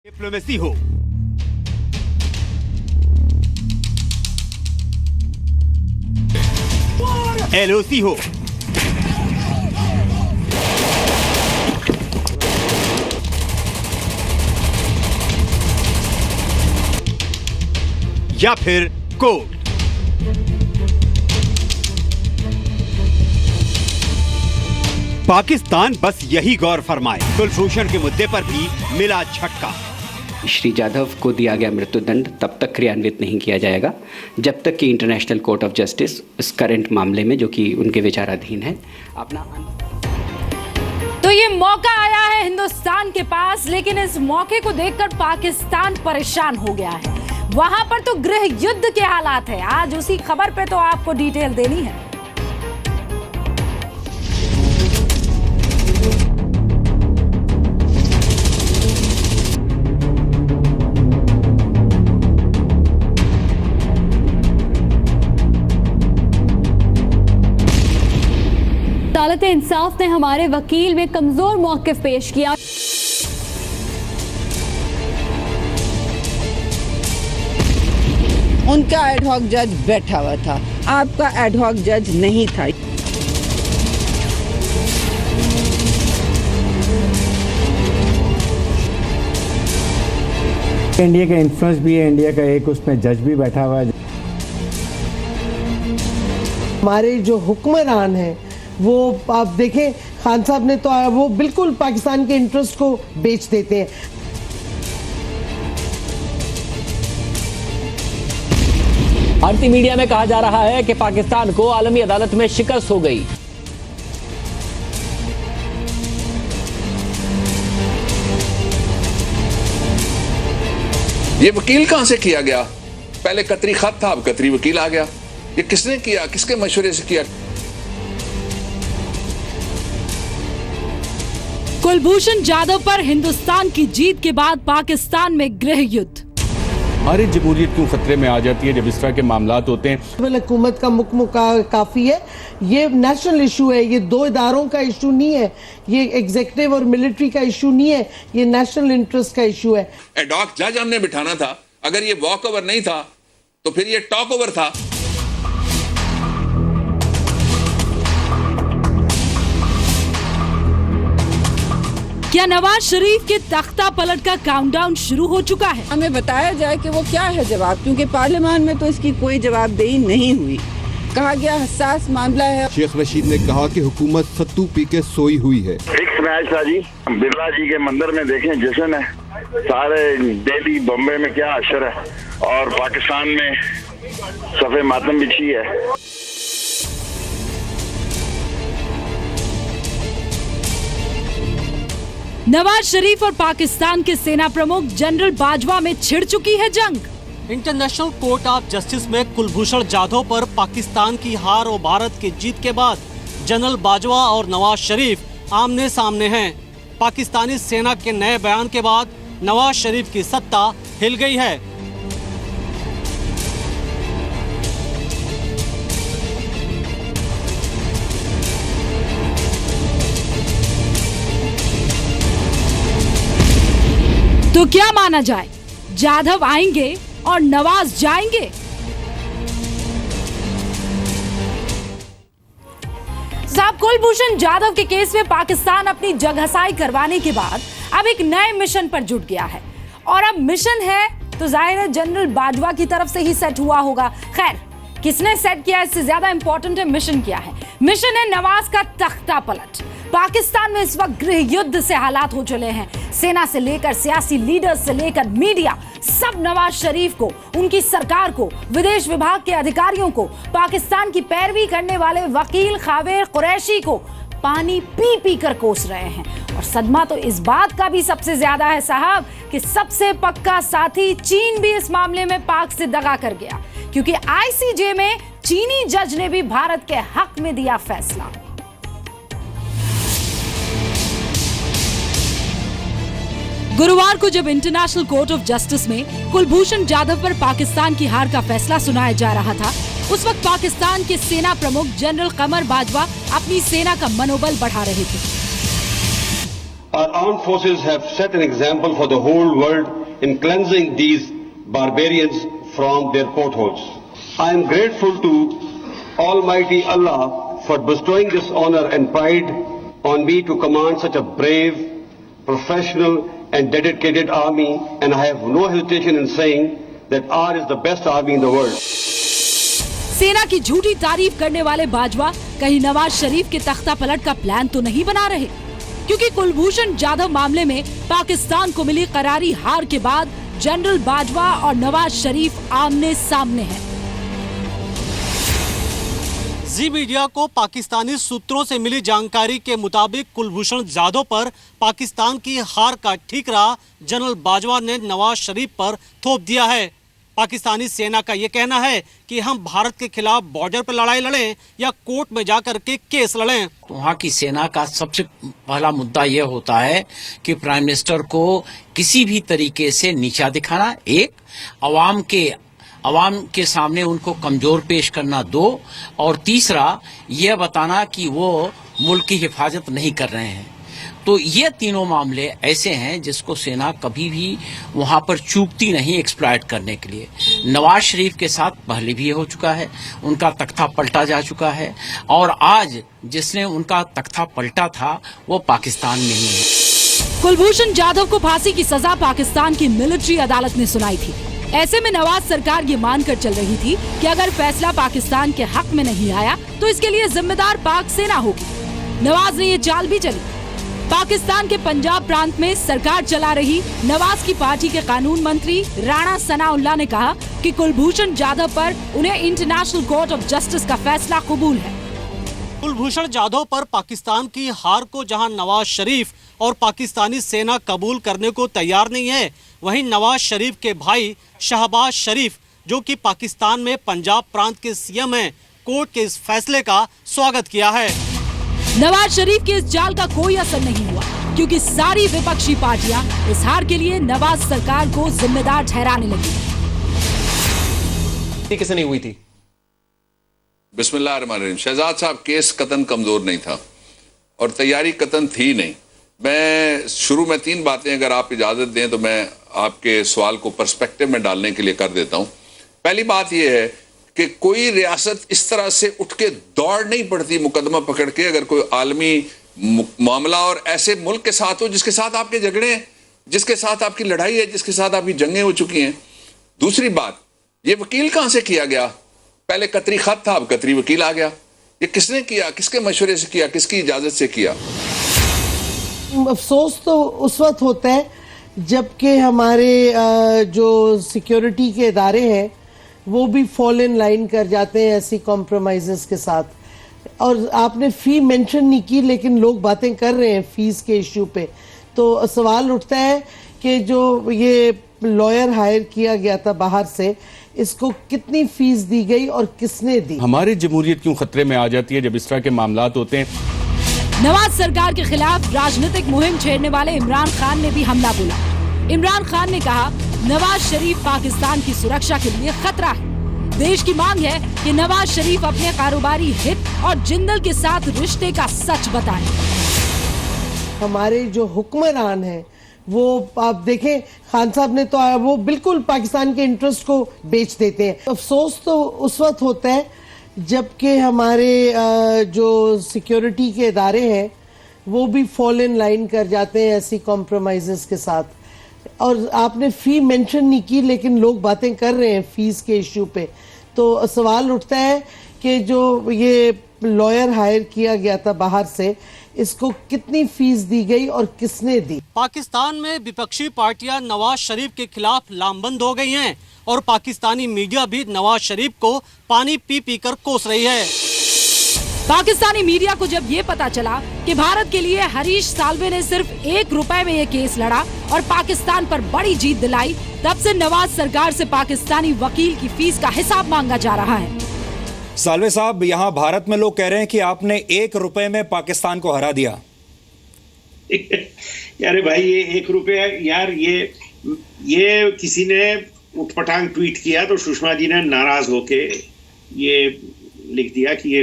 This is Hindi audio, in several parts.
डिप्लोमेसी हो, एलओसी हो, या फिर कोर्ट, पाकिस्तान बस यही गौर फरमाए। कुलभूषण के मुद्दे पर भी मिला झटका। श्री जाधव को दिया गया मृत्युदंड तब तक क्रियान्वित नहीं किया जाएगा जब तक कि इंटरनेशनल कोर्ट ऑफ जस्टिस इस करंट मामले में, जो कि उनके विचाराधीन है, अपना। तो ये मौका आया है हिंदुस्तान के पास, लेकिन इस मौके को देखकर पाकिस्तान परेशान हो गया है। वहां पर तो गृह युद्ध के हालात है। आज उसी खबर पे तो आपको डिटेल देनी है। अदालत इंसाफ ने हमारे वकील में कमजोर मौक़िफ़ पेश किया। उनका एडहॉक जज बैठा हुआ था, आपका एडहॉक जज नहीं था। इंडिया का इन्फ्लुएंस भी है, इंडिया का एक उसमें जज भी बैठा हुआ है। हमारे जो हुक्मरान हैं वो आप देखें, खान साहब ने तो वो बिल्कुल पाकिस्तान के इंटरेस्ट को बेच देते हैं। भारतीय मीडिया में कहा जा रहा है कि पाकिस्तान को आलमी अदालत में शिकस्त हो गई। ये वकील कहां से किया गया? पहले कतरी खत था, अब कतरी वकील आ गया। ये किसने किया, किसके मशवरे से किया? कुलभूषण जाधव पर हिंदुस्तान की जीत के बाद पाकिस्तान में गृह युद्ध। हमारी जमहूरियत क्यों खतरे में आ जाती है जब इस तरह के मामलात होते हैं? हुकूमत का मुकमुका काफी है। ये नेशनल इशू है, ये दो इदारों का इशू नहीं है, ये एग्जीक्यूटिव और मिलिट्री का इशू नहीं है, ये नेशनल इंटरेस्ट का इशू है। एडहॉक जज हमने बिठाना था। अगर ये वॉक ओवर नहीं था तो फिर ये टॉक ओवर था। क्या नवाज शरीफ के तख्ता पलट का काउंटडाउन शुरू हो चुका है? हमें बताया जाए कि वो क्या है जवाब, क्योंकि पार्लियामान में तो इसकी कोई जवाबदेही नहीं हुई। कहा गया हसास मामला है। शेख रशीद ने कहा कि हुकूमत सत्तू पी के सोई हुई है। फिक्स मैच था जी। बिरला जी के मंदिर में देखें जश्न है, सारे दिल्ली बम्बे में क्या अशर है, और पाकिस्तान में सफे मातम बिछी है। नवाज शरीफ और पाकिस्तान के सेना प्रमुख जनरल बाजवा में छिड़ चुकी है जंग। इंटरनेशनल कोर्ट ऑफ जस्टिस में कुलभूषण जाधव पर पाकिस्तान की हार और भारत की जीत के बाद जनरल बाजवा और नवाज शरीफ आमने सामने हैं। पाकिस्तानी सेना के नए बयान के बाद नवाज शरीफ की सत्ता हिल गई है। तो क्या माना जाए, जाधव आएंगे और नवाज जाएंगे? साहब, कुलभूषण जाधव के केस में पाकिस्तान अपनी जगहसाई करवाने के बाद अब एक नए मिशन पर जुट गया है। और अब मिशन है तो जाहिर है जनरल बाजवा की तरफ से ही सेट हुआ होगा। खैर, किसने सेट किया इससे ज्यादा इंपॉर्टेंट है मिशन क्या है। मिशन है नवाज का तख्ता पलट। पाकिस्तान में इस वक्त गृह युद्ध से हालात हो चले हैं। सेना से लेकर सियासी लीडर्स से लेकर मीडिया, सब नवाज शरीफ को, उनकी सरकार को, विदेश विभाग के अधिकारियों को, पाकिस्तान की पैरवी करने वाले वकील खावेर कुरैशी को पानी पी पी कर कोस रहे हैं। और सदमा तो इस बात का भी सबसे ज्यादा है साहब कि सबसे पक्का साथी चीन भी इस मामले में पाक से दगा कर गया, क्योंकि आईसीजे में चीनी जज ने भी भारत के हक में दिया फैसला। गुरुवार को जब इंटरनेशनल कोर्ट ऑफ जस्टिस में कुलभूषण जाधव पर पाकिस्तान की हार का फैसला सुनाया जा रहा था, उस वक्त पाकिस्तान के सेना प्रमुख जनरल कमर बाजवा अपनी सेना का मनोबल बढ़ा रहे थे। Our armed forces have set an example for the whole world in cleansing these barbarians from their potholes. I am grateful to Almighty Allah for bestowing this honor and pride on me to command such a brave, professional and dedicated army, and I have no hesitation in saying that ours is the best army in the world. सेना की झूठी तारीफ करने वाले बाजवा कहीं नवाज शरीफ के तख्ता पलट का प्लान तो नहीं बना रहे, क्योंकि कुलभूषण जाधव मामले में पाकिस्तान को मिली करारी हार के बाद जनरल बाजवा और नवाज शरीफ आमने सामने हैं। जी मीडिया को पाकिस्तानी सूत्रों से मिली जानकारी के मुताबिक कुलभूषण जाधव पर पाकिस्तान की हार का ठीकरा जनरल बाजवा ने नवाज शरीफ पर थोप दिया है। पाकिस्तानी सेना का ये कहना है कि हम भारत के खिलाफ बॉर्डर पर लड़ाई लड़ें या कोर्ट में जाकर के केस लड़ें। तो वहाँ की सेना का सबसे पहला मुद्दा ये होता है कि प्राइम मिनिस्टर को किसी भी तरीके से नीचा दिखाना, एक, अवाम के सामने उनको कमजोर पेश करना, दो, और तीसरा ये बताना कि वो मुल्क की हिफाजत नहीं कर रहे हैं। तो ये तीनों मामले ऐसे हैं जिसको सेना कभी भी वहां पर चूकती नहीं एक्सप्लॉइट करने के लिए। नवाज शरीफ के साथ पहले भी ये हो चुका है, उनका तख्ता पलटा जा चुका है, और आज जिसने उनका तख्ता पलटा था वो पाकिस्तान में ही है। कुलभूषण जाधव को फांसी की सजा पाकिस्तान की मिलिट्री अदालत ने सुनाई थी। ऐसे में नवाज सरकार ये मानकर चल रही थी कि अगर फैसला पाकिस्तान के हक में नहीं आया तो इसके लिए जिम्मेदार पाक सेना होगी। नवाज ने ये चाल भी चली। पाकिस्तान के पंजाब प्रांत में सरकार चला रही नवाज की पार्टी के कानून मंत्री राणा सनाउल्लाह ने कहा कि कुलभूषण जाधव पर उन्हें इंटरनेशनल कोर्ट ऑफ जस्टिस का फैसला कबूल है। कुलभूषण जाधव पर पाकिस्तान की हार को जहां नवाज शरीफ और पाकिस्तानी सेना कबूल करने को तैयार नहीं है, वहीं नवाज शरीफ के भाई शहबाज शरीफ, जो कि पाकिस्तान में पंजाब प्रांत के सीएम हैं, कोर्ट के इस फैसले का स्वागत किया है। नवाज शरीफ के इस चाल का कोई असर नहीं हुआ, क्योंकि सारी विपक्षी पार्टियां इस हार के लिए नवाज सरकार को जिम्मेदार ठहराने लगी। किसे नहीं हुई थी? बिस्मिल्लाहिर्रहमानिर्रहीम। शहजाद साहब केस कतन कमजोर नहीं था और तैयारी कतन थी नहीं। मैं शुरू में 3 बातें अगर आप इजाजत दें तो मैं आपके सवाल को पर्सपेक्टिव में डालने के लिए कर देता हूं। पहली बात यह है कि कोई रियासत इस तरह से उठ के दौड़ नहीं पड़ती मुकदमा पकड़ के, अगर कोई आलमी मामला और ऐसे मुल्क के साथ हो जिसके साथ आपके झगड़े हैं, जिसके साथ आपकी लड़ाई है, जिसके साथ आपकी जंगें हो चुकी हैं। दूसरी बात, ये वकील कहां से किया गया? पहले कतरी खत था, अब कतरी वकील आ गया। ये किसने किया, किसके मशवरे से किया, किसकी इजाजत से किया? अफसोस तो उस वक्त होता है जबकि हमारे जो सिक्योरिटी के इदारे हैं वो भी फॉल इन लाइन कर जाते हैं ऐसी कॉम्प्रोमाइजेस के साथ। और आपने फी मेंशन नहीं की, लेकिन लोग बातें कर रहे हैं फीस के इश्यू पे, तो सवाल उठता है कि जो ये लॉयर हायर किया गया था बाहर से, इसको कितनी फीस दी गई और किसने दी? हमारी जमहूरियत क्यों खतरे में आ जाती है जब इस तरह के मामलात होते हैं? नवाज सरकार के खिलाफ राजनीतिक मुहिम छेड़ने वाले इमरान खान ने भी हमला बोला। इमरान खान ने कहा, नवाज शरीफ पाकिस्तान की सुरक्षा के लिए खतरा है। देश की मांग है कि नवाज शरीफ अपने कारोबारी हित और जिंदल के साथ रिश्ते का सच बताएं। हमारे जो हुक्मरान हैं वो आप देखें, खान साहब ने तो वो बिल्कुल पाकिस्तान के इंटरेस्ट को बेच देते हैं। अफसोस तो उस वक्त होता है जबकि हमारे जो सिक्योरिटी के इदारे हैं वो भी फॉल इन लाइन कर जाते हैं ऐसी कॉम्प्रोमाइजेस के साथ। और आपने फी मेंशन नहीं की, लेकिन लोग बातें कर रहे हैं फीस के इश्यू पे, तो सवाल उठता है कि जो ये लॉयर हायर किया गया था बाहर से, इसको कितनी फीस दी गई और किसने दी? पाकिस्तान में विपक्षी पार्टियां नवाज शरीफ के खिलाफ लामबंद हो गई हैं और पाकिस्तानी मीडिया भी नवाज शरीफ को पानी पी पी कर कोस रही है। पाकिस्तानी मीडिया को जब ये पता चला कि भारत के लिए हरीश साल्वे ने सिर्फ ₹1 में ये केस लड़ा और पाकिस्तान पर बड़ी जीत दिलाई, तब से नवाज सरकार से पाकिस्तानी वकील की फीस का हिसाब मांगा जा रहा है। साल्वे साहब, यहाँ भारत में लोग कह रहे हैं कि आपने ₹1 में पाकिस्तान को हरा दिया। यार भाई, ये ₹1 यार, ये किसी ने उठपटांग ट्वीट किया तो सुषमा जी ने नाराज होके ये लिख दिया कि ये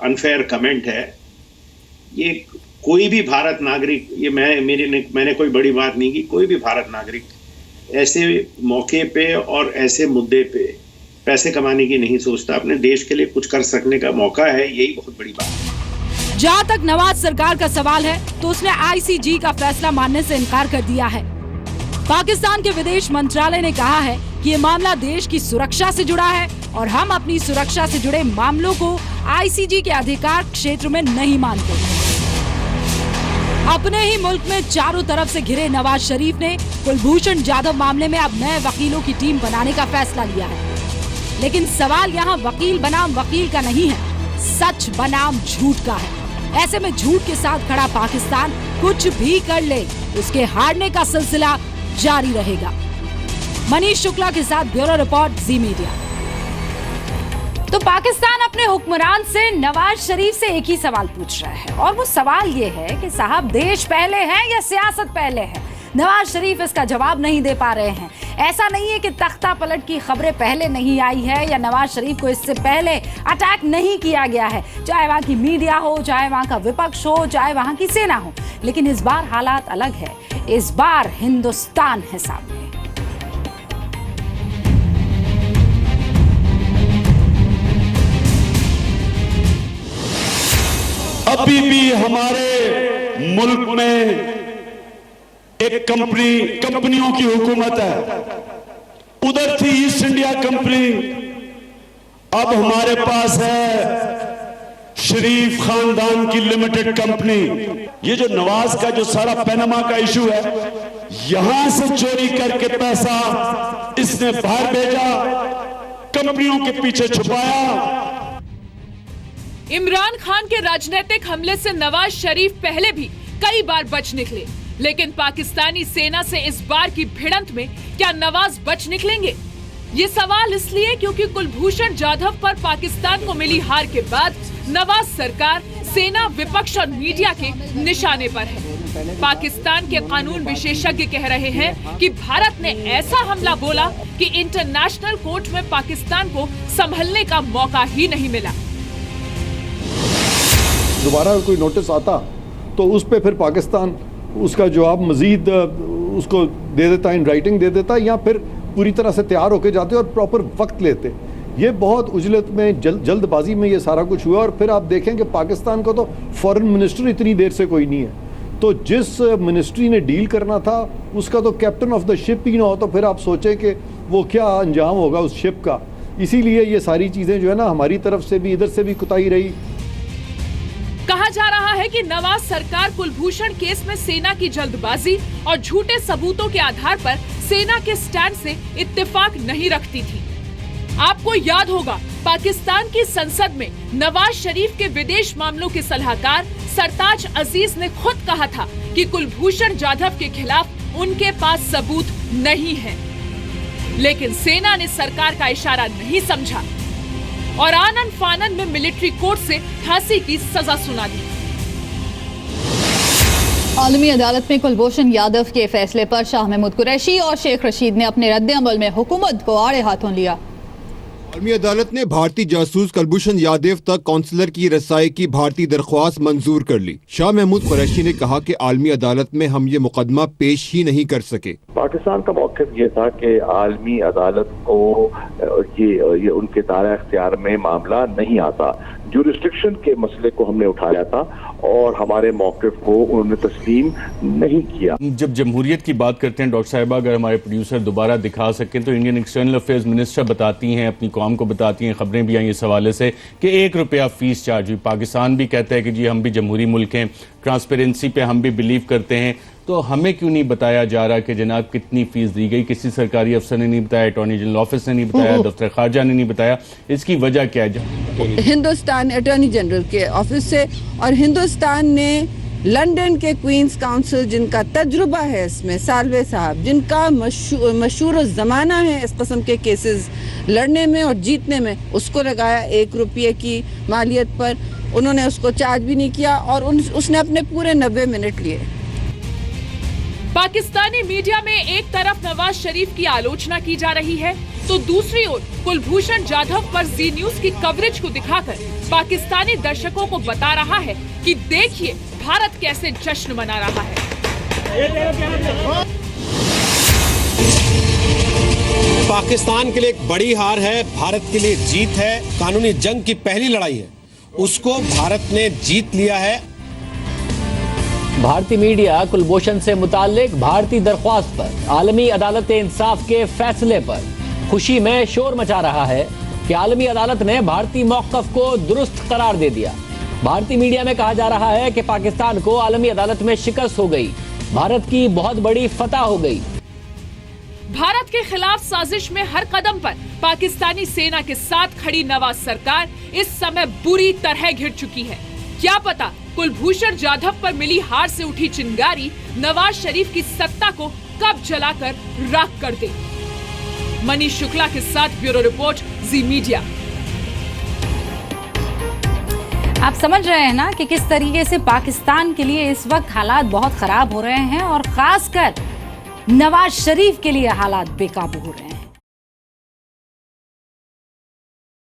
अनफेयर कमेंट है। ये कोई भी भारत नागरिक, ये मैंने कोई बड़ी बात नहीं की, कोई भी भारत नागरिक ऐसे मौके पे और ऐसे मुद्दे पे पैसे कमाने की नहीं सोचता। अपने देश के लिए कुछ कर सकने का मौका है, यही बहुत बड़ी बात है। जहां तक नवाज सरकार का सवाल है तो उसने आईसीजे का फैसला मानने से इनकार कर दिया है। पाकिस्तान के विदेश मंत्रालय ने कहा है कि ये मामला देश की सुरक्षा से जुड़ा है और हम अपनी सुरक्षा से जुड़े मामलों को आईसीजे के अधिकार क्षेत्र में नहीं मानते। अपने ही मुल्क में चारों तरफ से घिरे नवाज शरीफ ने कुलभूषण जाधव मामले में अब नए वकीलों की टीम बनाने का फैसला लिया है। लेकिन सवाल यहाँ वकील बनाम वकील का नहीं है, सच बनाम झूठ का है। ऐसे में झूठ के साथ खड़ा पाकिस्तान कुछ भी कर ले, उसके हारने का सिलसिला जारी रहेगा। मनीष शुक्ला के साथ ब्यूरो रिपोर्ट, जी मीडिया। तो पाकिस्तान अपने हुक्मरान से नवाज शरीफ से एक ही सवाल पूछ रहा है और वो सवाल ये है कि साहब देश पहले है या सियासत पहले है। नवाज शरीफ इसका जवाब नहीं दे पा रहे हैं। ऐसा नहीं है कि तख्ता पलट की खबरें पहले नहीं आई है या नवाज शरीफ को इससे पहले अटैक नहीं किया गया है, चाहे वहां की मीडिया हो, चाहे वहां का विपक्ष हो, चाहे वहां की सेना हो। लेकिन इस बार हालात अलग है। इस बार हिंदुस्तान है सामने। अभी भी हमारे मुल्क में एक कंपनियों की हुकूमत है। उधर थी ईस्ट इंडिया कंपनी, अब हमारे पास है शरीफ खानदान की लिमिटेड कंपनी। ये जो नवाज का जो सारा पनामा का इशू है, यहां से चोरी करके पैसा इसने बाहर भेजा, कंपनियों के पीछे छुपाया। इमरान खान के राजनीतिक हमले से नवाज शरीफ पहले भी कई बार बच निकले, लेकिन पाकिस्तानी सेना से इस बार की भिड़ंत में क्या नवाज बच निकलेंगे? ये सवाल इसलिए क्योंकि कुलभूषण जाधव पर पाकिस्तान को मिली हार के बाद नवाज सरकार, सेना, विपक्ष और मीडिया के निशाने पर है। पाकिस्तान के कानून विशेषज्ञ कह रहे हैं कि भारत ने ऐसा हमला बोला कि इंटरनेशनल कोर्ट में पाकिस्तान को संभलने का मौका ही नहीं मिला। दोबारा कोई नोटिस आता तो उस पे फिर पाकिस्तान उसका जवाब मजीद उसको दे देता, इन राइटिंग दे देता, या फिर पूरी तरह से तैयार होके जाते और प्रॉपर वक्त लेते। ये बहुत उजलत में जल्दबाजी में ये सारा कुछ हुआ। और फिर आप देखें कि पाकिस्तान को तो फॉरेन मिनिस्टर इतनी देर से कोई नहीं है, तो जिस मिनिस्ट्री ने डील करना था उसका तो कैप्टन ऑफ द शिप ही ना हो, तो फिर आप सोचें कि वो क्या अंजाम होगा उस शिप का। इसीलिए ये सारी चीज़ें जो है ना, हमारी तरफ से भी, इधर से भी कुताही रही। कहा जा रहा है कि नवाज सरकार कुलभूषण केस में सेना की जल्दबाजी और झूठे सबूतों के आधार पर सेना के स्टैंड से इत्तेफाक नहीं रखती थी। आपको याद होगा, पाकिस्तान की संसद में नवाज शरीफ के विदेश मामलों के सलाहकार सरताज अजीज ने खुद कहा था कि कुलभूषण जाधव के खिलाफ उनके पास सबूत नहीं है। लेकिन सेना ने सरकार का इशारा नहीं समझा और आनन फानन में मिलिट्री कोर्ट से फांसी की सजा सुना दी। आलमी अदालत में कुलभूषण यादव के फैसले पर शाह महमूद कुरैशी और शेख रशीद ने अपने रद्द अमल में हुकूमत को आड़े हाथों लिया। आलमी अदालत ने भारतीय जासूस कुलभूषण यादव तक काउंसलर की रसाई की भारतीय दरख्वास्त मंजूर कर ली। शाह महमूद कुरैशी ने कहा कि आलमी अदालत में हम ये मुकदमा पेश ही नहीं कर सके। पाकिस्तान का मौक़िफ़ ये था कि आलमी अदालत को ये उनके दायरा इख्तियार में मामला नहीं आता। जुरिस्डिक्शन के मसले को हमने उठाया था और हमारे मौक़िफ़ को उन्होंने तस्लीम नहीं किया। जब जमहूरियत की बात करते हैं डॉक्टर साहिबा, अगर हमारे प्रोड्यूसर दोबारा दिखा सकें तो इंडियन एक्सटर्नल अफेयर्स मिनिस्टर बताती हैं, अपनी कौम को बताती हैं, खबरें भी आई इस हवाले से कि 1 रुपया फीस चार्ज हुई। पाकिस्तान भी कहता है कि जी हम भी जमहूरी मुल्क हैं, ट्रांसपेरेंसी पे हम भी बिलीव करते हैं, तो हमें क्यों नहीं बताया जा रहा कि जनाब कितनी फीस दी गई? किसी सरकारी अफसर ने नहीं बताया, अटॉर्नी जनरल ऑफिस ने नहीं बताया, दफ्तर खारजा ने नहीं बताया। इसकी वजह क्या है? हिंदुस्तान अटॉर्नी जनरल के ऑफिस से और हिंदुस्तान ने लंदन के क्वींस काउंसिल, जिनका तजुर्बा है इसमें, सालवे साहब, जिनका मशहूर ज़माना है इस किस्म के केसेस लड़ने में और जीतने में, उसको लगाया 1 रुपये की मालियत पर। उन्होंने उसको चार्ज भी नहीं किया और उसने अपने पूरे 90 मिनट लिए। पाकिस्तानी मीडिया में एक तरफ नवाज शरीफ की आलोचना की जा रही है तो दूसरी ओर कुलभूषण जाधव पर जी न्यूज की कवरेज को दिखाकर पाकिस्तानी दर्शकों को बता रहा है कि देखिए भारत कैसे जश्न मना रहा है। पाकिस्तान के लिए एक बड़ी हार है, भारत के लिए जीत है। कानूनी जंग की पहली लड़ाई है, उसको भारत ने जीत लिया है। भारतीय मीडिया कुलभूषण से मुताल्लिक भारतीय दरख्वास्त पर आलमी अदालत इंसाफ के फैसले पर खुशी में शोर मचा रहा है कि आलमी अदालत ने भारतीय मौक़िफ़ को दुरुस्त करार दे दिया। भारतीय मीडिया में कहा जा रहा है कि पाकिस्तान को आलमी अदालत में शिकस्त हो गई, भारत की बहुत बड़ी फतह हो गई। भारत के खिलाफ साजिश में हर कदम पर पाकिस्तानी सेना के साथ खड़ी नवाज सरकार इस समय बुरी तरह घिर चुकी है। क्या पता कुलभूषण जाधव पर मिली हार से उठी चिंगारी नवाज शरीफ की सत्ता को कब जलाकर राख कर दे। मनीष शुक्ला के साथ ब्यूरो रिपोर्ट, जी मीडिया। आप समझ रहे हैं ना कि किस तरीके से पाकिस्तान के लिए इस वक्त हालात बहुत खराब हो रहे हैं और खासकर नवाज शरीफ के लिए हालात बेकाबू हो रहे हैं।